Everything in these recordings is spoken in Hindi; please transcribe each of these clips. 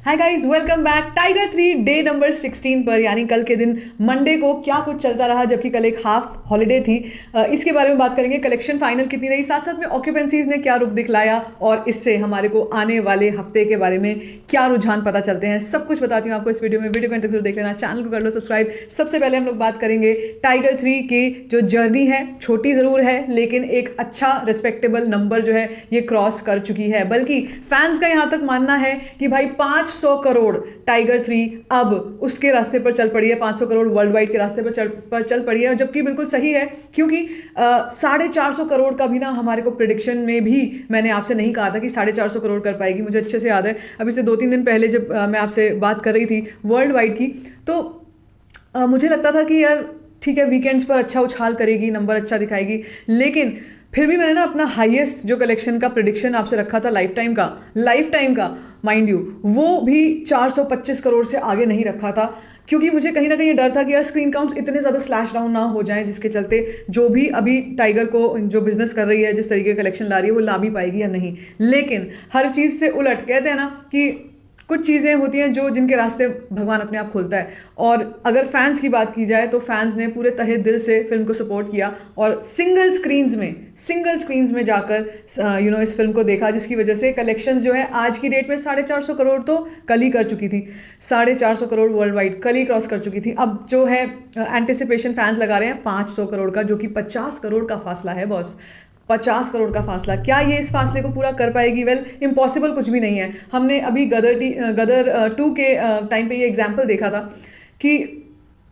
Hi guys, welcome back. Tiger 3 day number 16 पर यानी कल के दिन मंडे को क्या कुछ चलता रहा, जबकि कल एक हाफ हॉलिडे थी। इसके बारे में बात करेंगे। कलेक्शन फाइनल कितनी रही, साथ साथ में ऑक्यूपेंसीज ने क्या रुख दिखलाया और इससे हमारे को आने वाले हफ्ते के बारे में क्या रुझान पता चलते हैं, सब कुछ बताती हूँ आपको इस वीडियो में। वीडियो को अंत तक जरूर देख लेना, चैनल को कर लो सब्सक्राइब। सबसे पहले हम लोग बात करेंगे टाइगर 3 की जो जर्नी है। छोटी जरूर है लेकिन एक अच्छा रिस्पेक्टेबल नंबर जो है ये क्रॉस कर चुकी है। बल्कि फैंस का यहाँ तक मानना है कि भाई 500 करोड़ टाइगर 3 अब उसके रास्ते पर चल पड़ी है। 500 करोड़ वर्ल्ड वाइड के रास्ते पर चल पड़ी है, जबकि बिल्कुल सही है क्योंकि 450 करोड़ का भी ना हमारे को प्रिडिक्शन में भी मैंने आपसे नहीं कहा था कि 450 करोड़ कर पाएगी। मुझे अच्छे से याद है, अभी से 2-3 दिन पहले जब मैं आपसे बात कर रही थी वर्ल्ड वाइड की, तो मुझे लगता था कि यार ठीक है, वीकेंड्स पर अच्छा उछाल करेगी, नंबर अच्छा दिखाएगी। लेकिन फिर भी मैंने ना अपना हाईएस्ट जो कलेक्शन का प्रिडिक्शन आपसे रखा था लाइफ टाइम का माइंड यू, वो भी 425 करोड़ से आगे नहीं रखा था। क्योंकि मुझे कहीं ना कहीं ये डर था कि यार स्क्रीन काउंट्स इतने ज़्यादा स्लैश डाउन ना हो जाएं, जिसके चलते जो भी अभी टाइगर को जो बिजनेस कर रही है, जिस तरीके का कलेक्शन ला रही है, वो ला भी पाएगी या नहीं। लेकिन हर चीज़ से उलट कहते हैं ना कि कुछ चीज़ें होती हैं जो जिनके रास्ते भगवान अपने आप खोलता है। और अगर फैंस की बात की जाए तो फैंस ने पूरे तहे दिल से फिल्म को सपोर्ट किया और सिंगल स्क्रीन्स में जाकर इस फिल्म को देखा, जिसकी वजह से कलेक्शंस जो है आज की डेट में 450 करोड़ तो कल ही कर चुकी थी। 450 करोड़ वर्ल्ड वाइड कल ही क्रॉस कर चुकी थी। अब जो है एंटिसिपेशन फैंस लगा रहे हैं 500 करोड़ का, जो कि 50 करोड़ का फासला है बॉस। 50 करोड़ का फासला, क्या ये इस फासले को पूरा कर पाएगी? वेल, इम्पॉसिबल कुछ भी नहीं है। हमने अभी गदर 2 के टाइम पे ये एग्जाम्पल देखा था कि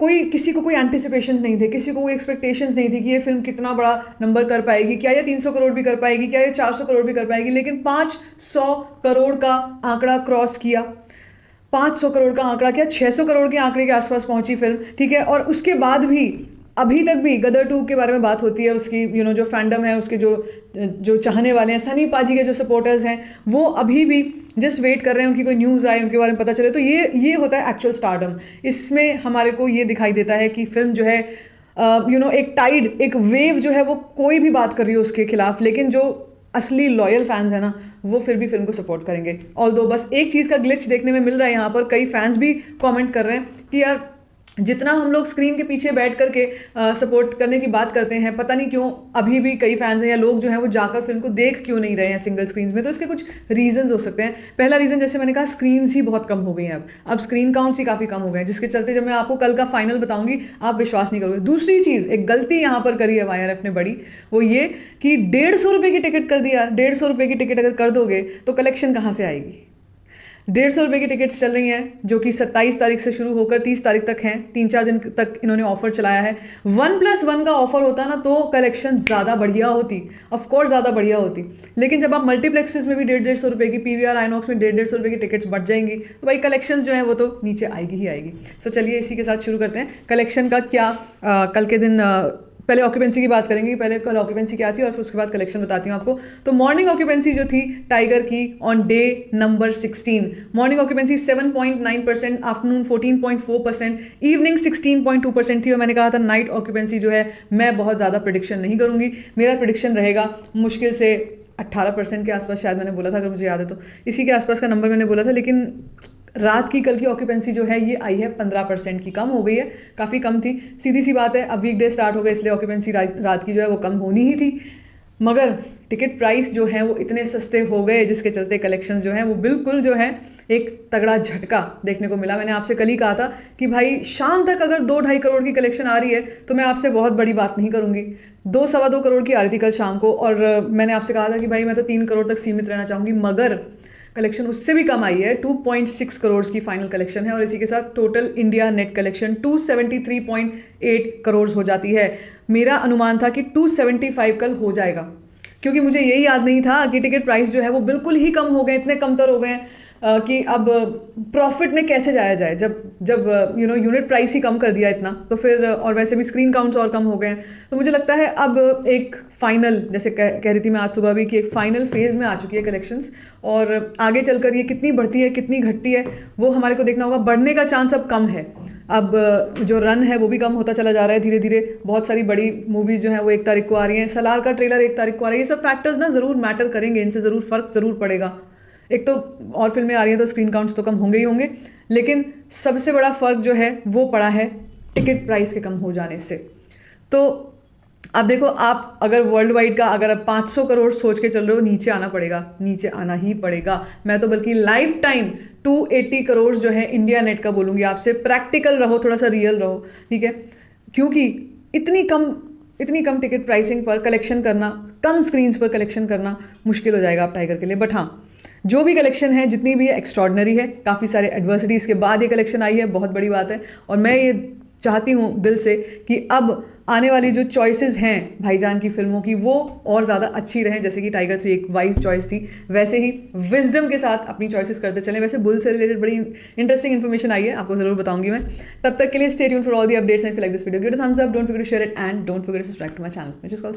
किसी को कोई एंटिसिपेशंस नहीं थे, किसी को कोई एक्सपेक्टेशंस नहीं थी कि ये फिल्म कितना बड़ा नंबर कर पाएगी, क्या ये 300 करोड़ भी कर पाएगी, क्या ये 400 करोड़ भी कर पाएगी। लेकिन 500 करोड़ का आंकड़ा क्रॉस किया, 500 करोड़ का आंकड़ा क्या, 600 करोड़ के आंकड़े के आसपास पहुंची फिल्म, ठीक है। और उसके बाद भी अभी तक भी गदर 2 के बारे में बात होती है, उसकी जो फैंडम है, उसके जो चाहने वाले हैं, सनी पाजी के जो सपोर्टर्स हैं, वो अभी भी जस्ट वेट कर रहे हैं उनकी कोई न्यूज़ आए, उनके बारे में पता चले। तो ये होता है एक्चुअल स्टारडम। इसमें हमारे को ये दिखाई देता है कि फिल्म जो है एक टाइड, एक वेव जो है वो कोई भी बात कर रही है उसके खिलाफ, लेकिन जो असली लॉयल फैंस है ना, वो फिर भी फिल्म को सपोर्ट करेंगे। ऑल्दो बस एक चीज़ का ग्लिच देखने में मिल रहा है यहाँ पर, कई फैंस भी कमेंट कर रहे हैं कि यार जितना हम लोग स्क्रीन के पीछे बैठ करके सपोर्ट करने की बात करते हैं, पता नहीं क्यों अभी भी कई फैंस हैं या लोग जो हैं वो जाकर फिल्म को देख क्यों नहीं रहे हैं सिंगल स्क्रीन्स में। तो इसके कुछ रीजंस हो सकते हैं। पहला रीज़न, जैसे मैंने कहा, स्क्रीन्स ही बहुत कम हो गई हैं। अब स्क्रीन काउंट्स ही काफ़ी कम हो गए हैं, जिसके चलते जब मैं आपको कल का फाइनल बताऊंगी आप विश्वास नहीं करोगे। दूसरी चीज़, एक गलती यहाँ पर करी है YRF ने बड़ी, वो ये कि 150 रुपये की टिकट कर दिया। 150 रुपये की टिकट अगर कर दोगे तो कलेक्शन कहाँ से आएगी? 150 रुपये की टिकट्स चल रही हैं, जो कि 27 तारीख से शुरू होकर 30 तारीख तक हैं। 3-4 दिन तक इन्होंने ऑफर चलाया है। 1+1 का ऑफर होता ना तो कलेक्शन ज़्यादा बढ़िया होती, ऑफकोर्स ज़्यादा बढ़िया होती। लेकिन जब आप मल्टीप्लेक्सेस में भी 150 रुपये की, PVR आइनॉक्स में 150 रुपये की टिकट्स बढ़ जाएंगी, तो भाई कलेक्शन जो है वो तो नीचे आएगी ही आएगी। सो चलिए इसी के साथ शुरू करते हैं। कलेक्शन का क्या कल के दिन पहले ऑक्यूपेंसी की बात करेंगे। पहले कल ऑक्यूपेंसी क्या थी और फिर उसके बाद कलेक्शन बताती हूँ आपको। तो मॉर्निंग ऑक्यूपेंसी जो थी टाइगर की on day number 16, morning occupancy 7.9%, afternoon 14.4%, evening 16.2% थी। और मैंने कहा था नाइट ऑक्यूपेंसी जो है मैं बहुत ज़्यादा प्रिडिक्शन नहीं करूँगी। मेरा प्रिडिक्शन रहेगा मुश्किल से 18% के आसपास, शायद मैंने बोला था, अगर मुझे याद है तो इसी के आसपास का नंबर मैंने बोला था। लेकिन रात की कल की ऑक्यूपेंसी जो है ये आई है 15% की, कम हो गई है, काफ़ी कम थी। सीधी सी बात है, अब वीकडे स्टार्ट हो गए इसलिए ऑक्यूपेंसी रात की जो है वो कम होनी ही थी। मगर टिकट प्राइस जो है वो इतने सस्ते हो गए, जिसके चलते कलेक्शंस जो हैं वो बिल्कुल जो है एक तगड़ा झटका देखने को मिला। मैंने आपसे कल ही कहा था कि भाई शाम तक अगर 2-2.5 करोड़ की कलेक्शन आ रही है तो मैं आपसे बहुत बड़ी बात नहीं करूँगी। 2-2.25 करोड़ की आ रही थी कल शाम को, और मैंने आपसे कहा था कि भाई मैं तो 3 करोड़ तक सीमित रहना चाहूँगी। मगर कलेक्शन उससे भी कम आई है, 2.6 करोड़ की फाइनल कलेक्शन है। और इसी के साथ total India net collection 273.8 crore हो जाती है। मेरा अनुमान था कि 275 कल हो जाएगा, क्योंकि मुझे यही याद नहीं था कि टिकट प्राइस जो है वो बिल्कुल ही कम हो गए, इतने कमतर हो गए हैं कि अब प्रॉफिट में कैसे जाया जाए। जब यूनिट प्राइस ही कम कर दिया इतना, तो फिर और वैसे भी स्क्रीन काउंट्स और कम हो गए हैं। तो मुझे लगता है अब एक फाइनल, जैसे कह रही थी मैं आज सुबह भी, कि एक फाइनल फेज में आ चुकी है कलेक्शंस। और आगे चलकर ये कितनी बढ़ती है कितनी घटती है वो हमारे को देखना होगा। बढ़ने का चांस अब कम है, अब जो रन है वो भी कम होता चला जा रहा है धीरे धीरे। बहुत सारी बड़ी मूवीज़ जो हैं वो 1 तारीख को आ रही हैं, सलार का ट्रेलर 1 तारीख को आ रहा है। ये सब फैक्टर्स ना ज़रूर मैटर करेंगे, इनसे ज़रूर फ़र्क ज़रूर पड़ेगा। एक तो और फिल्में आ रही हैं तो स्क्रीन काउंट्स तो कम होंगे ही होंगे, लेकिन सबसे बड़ा फ़र्क जो है वो पड़ा है टिकट प्राइस के कम हो जाने से। तो अब देखो, आप अगर वर्ल्ड वाइड का अगर आप 500 करोड़ सोच के चल रहे हो, नीचे आना पड़ेगा, नीचे आना ही पड़ेगा। मैं तो बल्कि लाइफ टाइम 280 करोड़ जो है इंडिया नेट का बोलूँगी आपसे। प्रैक्टिकल रहो, थोड़ा सा रियल रहो, ठीक है, क्योंकि इतनी कम टिकट प्राइसिंग पर कलेक्शन करना, कम स्क्रीन्स पर कलेक्शन करना मुश्किल हो जाएगा आप टाइगर के लिए। बट हाँ, जो भी कलेक्शन है, जितनी भी है, एक्स्ट्रॉर्डनरी है। काफ़ी सारे एडवर्सिटीज़ के बाद ये कलेक्शन आई है, बहुत बड़ी बात है। और मैं ये चाहती हूँ दिल से कि अब आने वाली जो चॉइसेस हैं भाईजान की फिल्मों की, वो और ज़्यादा अच्छी रहें। जैसे कि टाइगर 3 एक वाइज चॉइस थी, वैसे ही विजडम के साथ अपनी चॉइसेस करते चलें। वैसे बुल से रिलेटेड बड़ी इंटरेस्टिंग इन्फॉर्मेशन आई है, आपको ज़रूर बताऊंगी मैं। तब तक के लिए stay tuned for all the updates and if you like this video, give it a thumbs up, don't forget to share it and don't forget to subscribe to my channel which is called